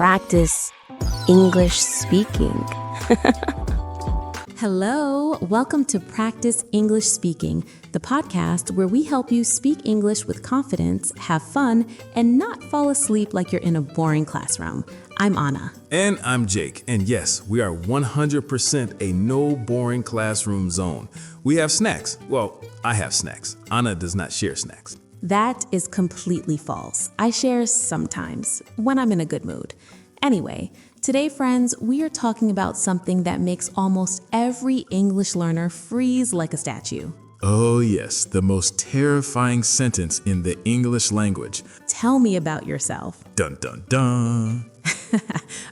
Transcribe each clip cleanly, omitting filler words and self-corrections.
practice English speaking. Hello, welcome to Practice English Speaking, the podcast where we help you speak English with confidence, have fun, and not fall asleep like you're in a boring classroom. I'm Anna. And I'm Jake. And yes, we are 100% a no boring classroom zone. We have snacks. Well, I have snacks. Anna does not share snacks. That is completely false. I share sometimes, when I'm in a good mood. Anyway, today, friends, we are talking about something that makes almost every English learner freeze like a statue. Oh yes, the most terrifying sentence in the English language. Tell me about yourself. Dun dun dun.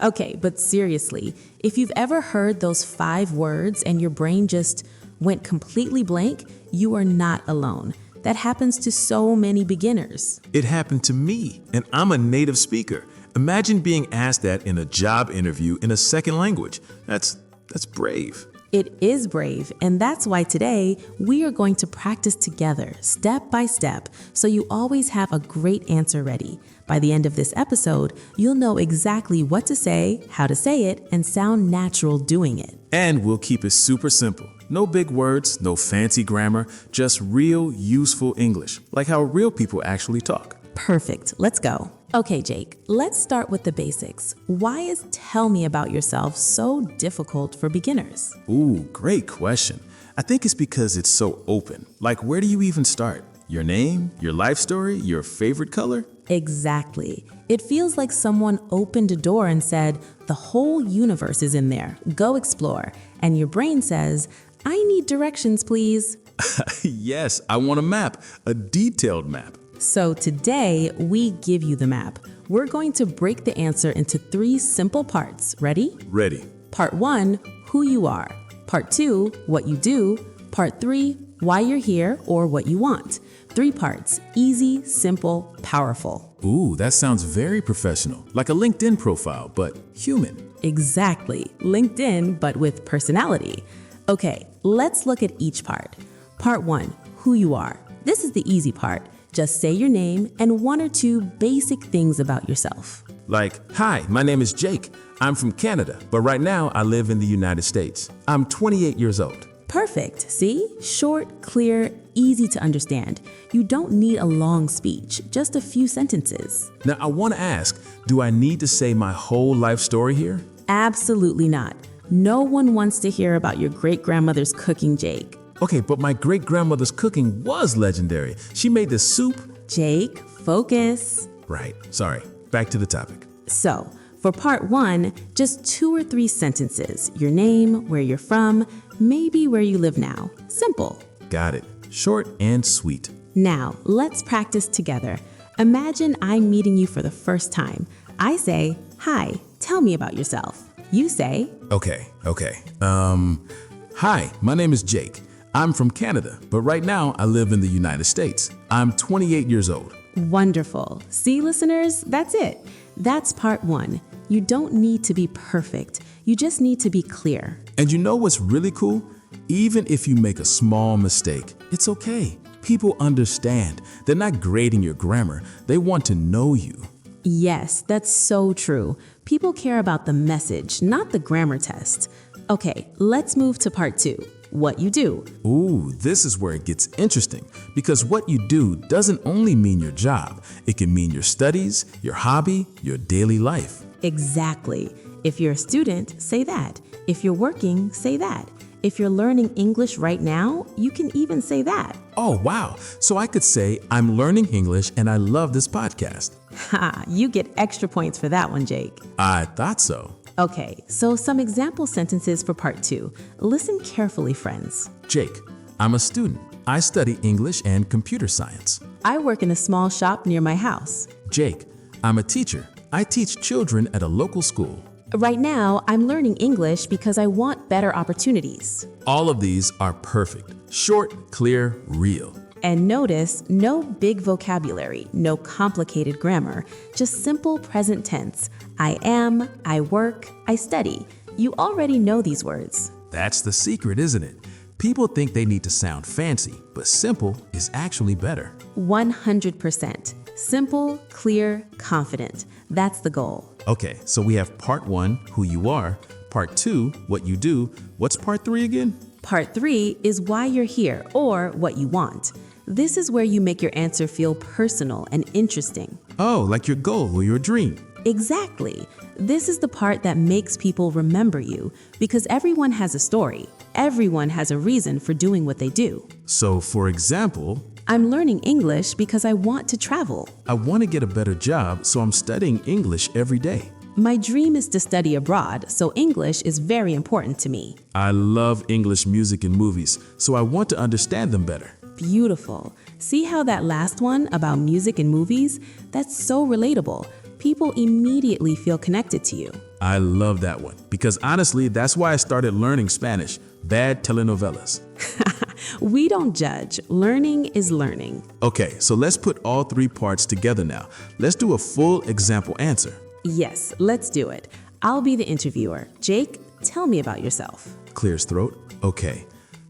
Okay, but seriously, if you've ever heard those 5 words and your brain just went completely blank, you are not alone. That happens to so many beginners. It happened to me, and I'm a native speaker. Imagine being asked that in a job interview in a second language. That's brave. It is brave, and that's why today we are going to practice together, step by step, so you always have a great answer ready. By the end of this episode, you'll know exactly what to say, how to say it, and sound natural doing it. And we'll keep it super simple. No big words, no fancy grammar, just real, useful English, like how real people actually talk. Perfect. Let's go. Okay, Jake, let's start with the basics. Why is tell me about yourself so difficult for beginners? Ooh, great question. I think it's because it's so open. Like, where do you even start? Your name, your life story, your favorite color? Exactly. It feels like someone opened a door and said, the whole universe is in there. Go explore. And your brain says, I need directions, please. Yes, I want a map, a detailed map. So today, we give you the map. We're going to break the answer into 3 simple parts. Ready? Ready. Part 1, who you are. Part 2, what you do. Part 3, why you're here or what you want. 3 parts, easy, simple, powerful. Ooh, that sounds very professional, like a LinkedIn profile, but human. Exactly, LinkedIn, but with personality. Okay, let's look at each part. Part 1, who you are. This is the easy part. Just say your name and 1 or 2 basic things about yourself. Like, hi, my name is Jake. I'm from Canada, but right now I live in the United States. I'm 28 years old. Perfect. See? Short, clear, easy to understand. You don't need a long speech, just a few sentences. Now, I want to ask, do I need to say my whole life story here? Absolutely not. No one wants to hear about your great-grandmother's cooking, Jake. Okay, but my great-grandmother's cooking was legendary. She made this soup. Jake, focus. Right, sorry. Back to the topic. So, for part 1, just 2 or 3 sentences. Your name, where you're from, maybe where you live now. Simple. Got it. Short and sweet. Now, let's practice together. Imagine I'm meeting you for the first time. I say, hi, tell me about yourself. You say, Okay. Hi, my name is Jake. I'm from Canada, but right now I live in the United States. I'm 28 years old. Wonderful. See, listeners, that's it. That's part 1. You don't need to be perfect. You just need to be clear. And you know what's really cool? Even if you make a small mistake, it's okay. People understand. They're not grading your grammar. They want to know you. Yes, that's so true. People care about the message, not the grammar test. Okay, let's move to part 2. What you do. Ooh, this is where it gets interesting because what you do doesn't only mean your job. It can mean your studies, your hobby, your daily life. Exactly. If you're a student, say that. If you're working, say that. If you're learning English right now, you can even say that. Oh, wow. So I could say, I'm learning English and I love this podcast. Ha, you get extra points for that one, Jake. I thought so. Okay, so some example sentences for part 2. Listen carefully, friends. Jake, I'm a student. I study English and computer science. I work in a small shop near my house. Jake, I'm a teacher. I teach children at a local school. Right now, I'm learning English because I want better opportunities. All of these are perfect. Short, clear, real. And notice, no big vocabulary, no complicated grammar, just simple present tense. I am, I work, I study. You already know these words. That's the secret, isn't it? People think they need to sound fancy, but simple is actually better. 100%. Simple, clear, confident. That's the goal. Okay, so we have part 1, who you are, part 2, what you do. What's part 3 again? Part 3 is why you're here or what you want. This is where you make your answer feel personal and interesting. Oh, like your goal or your dream. Exactly. This is the part that makes people remember you because everyone has a story. Everyone has a reason for doing what they do. So, for example, I'm learning English because I want to travel. I want to get a better job, so I'm studying English every day. My dream is to study abroad, so English is very important to me. I love English music and movies, so I want to understand them better. Beautiful. See how that last one about music and movies? That's so relatable. People immediately feel connected to you. I love that one because honestly, that's why I started learning Spanish. Bad telenovelas. We don't judge. Learning is learning. Okay, so let's put all 3 parts together now. Let's do a full example answer. Yes, let's do it. I'll be the interviewer. Jake, tell me about yourself. Clears throat. Okay.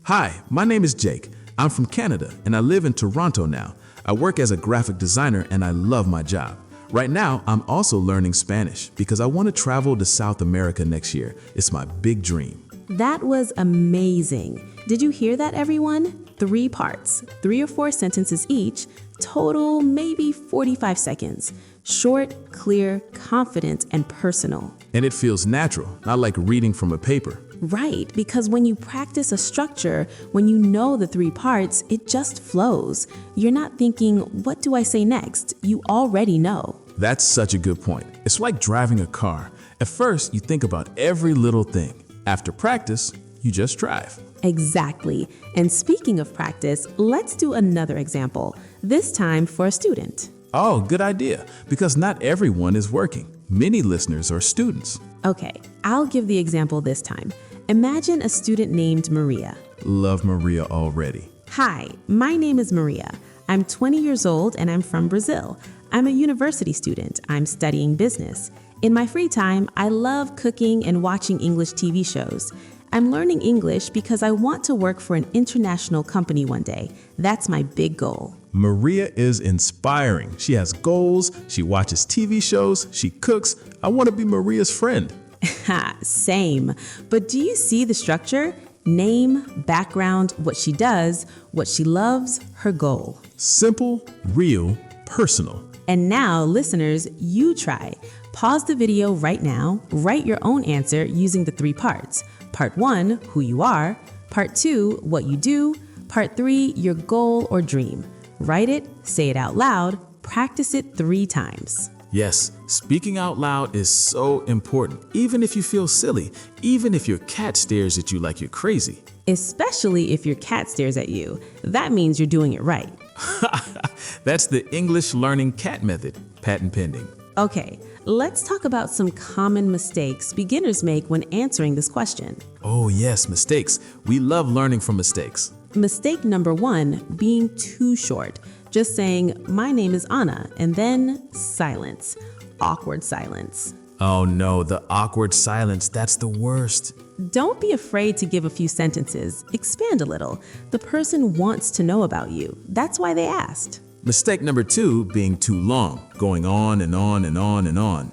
Hi, my name is Jake. I'm from Canada and I live in Toronto now. I work as a graphic designer and I love my job. Right now, I'm also learning Spanish because I want to travel to South America next year. It's my big dream. That was amazing. Did you hear that, everyone? 3 parts, 3 or 4 sentences each, total maybe 45 seconds. Short, clear, confident, and personal. And it feels natural, not like reading from a paper. Right, because when you practice a structure, when you know the 3 parts, it just flows. You're not thinking, what do I say next? You already know. That's such a good point. It's like driving a car. At first, you think about every little thing. After practice, you just drive. Exactly. And speaking of practice, let's do another example, this time for a student. Oh, good idea, because not everyone is working. Many listeners are students. Okay, I'll give the example this time. Imagine a student named Maria. Love Maria already. Hi, my name is Maria. I'm 20 years old and I'm from Brazil. I'm a university student. I'm studying business. In my free time, I love cooking and watching English TV shows. I'm learning English because I want to work for an international company one day. That's my big goal. Maria is inspiring. She has goals, she watches TV shows, she cooks. I want to be Maria's friend. Same. But do you see the structure? Name, background, what she does, what she loves, her goal. Simple, real, personal. And now, listeners, you try. Pause the video right now, write your own answer using the 3 parts. Part 1, who you are. Part 2, what you do. Part 3, your goal or dream. Write it, say it out loud, practice it 3 times. Yes, speaking out loud is so important, even if you feel silly, even if your cat stares at you like you're crazy. Especially if your cat stares at you. That means you're doing it right. That's the English learning cat method, patent pending. Okay, let's talk about some common mistakes beginners make when answering this question. Oh yes, mistakes. We love learning from mistakes. Mistake number 1, being too short. Just saying, my name is Anna, and then silence. Awkward silence. Oh no, the awkward silence, that's the worst. Don't be afraid to give a few sentences. Expand a little. The person wants to know about you. That's why they asked. Mistake number 2, being too long, going on and on and on and on.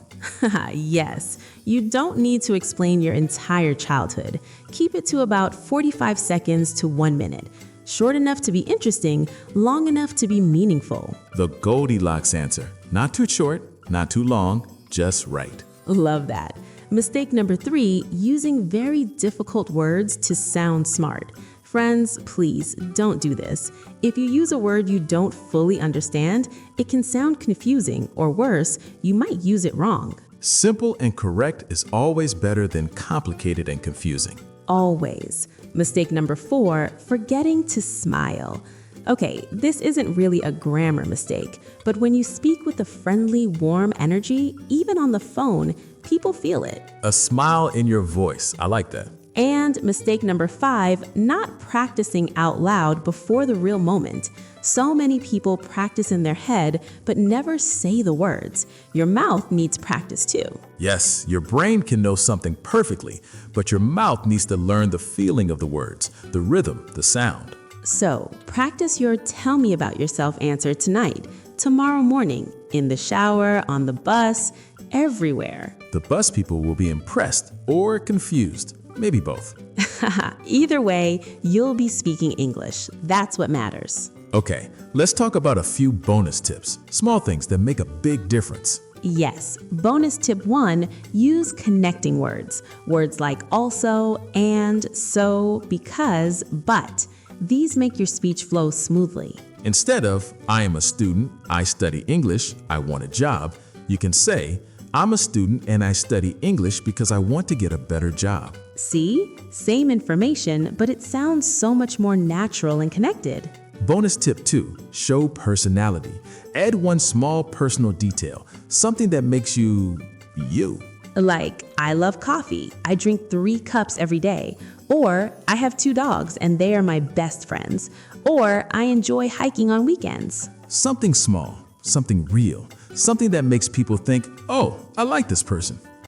Yes, you don't need to explain your entire childhood. Keep it to about 45 seconds to 1 minute. Short enough to be interesting, long enough to be meaningful. The Goldilocks answer. Not too short, not too long, just right. Love that. Mistake number 3, using very difficult words to sound smart. Friends, please don't do this. If you use a word you don't fully understand, it can sound confusing, or worse, you might use it wrong. Simple and correct is always better than complicated and confusing. Always. Mistake number 4, forgetting to smile. Okay, this isn't really a grammar mistake, but when you speak with a friendly, warm energy, even on the phone, people feel it. A smile in your voice. I like that. And mistake number 5, not practicing out loud before the real moment. So many people practice in their head, but never say the words. Your mouth needs practice too. Yes, your brain can know something perfectly, but your mouth needs to learn the feeling of the words, the rhythm, the sound. So, practice your tell me about yourself answer tonight, tomorrow morning, in the shower, on the bus, everywhere. The bus people will be impressed or confused, maybe both. Either way, you'll be speaking English. That's what matters. Okay, let's talk about a few bonus tips, small things that make a big difference. Yes, bonus tip 1, use connecting words. Words like also, and, so, because, but. These make your speech flow smoothly. Instead of, I am a student, I study English, I want a job, you can say, I'm a student and I study English because I want to get a better job. See? Same information, but it sounds so much more natural and connected. Bonus tip 2, show personality. Add one small personal detail, something that makes you, you. Like, I love coffee. I drink 3 cups every day. Or, I have 2 dogs and they are my best friends. Or, I enjoy hiking on weekends. Something small, something real, something that makes people think, oh, I like this person.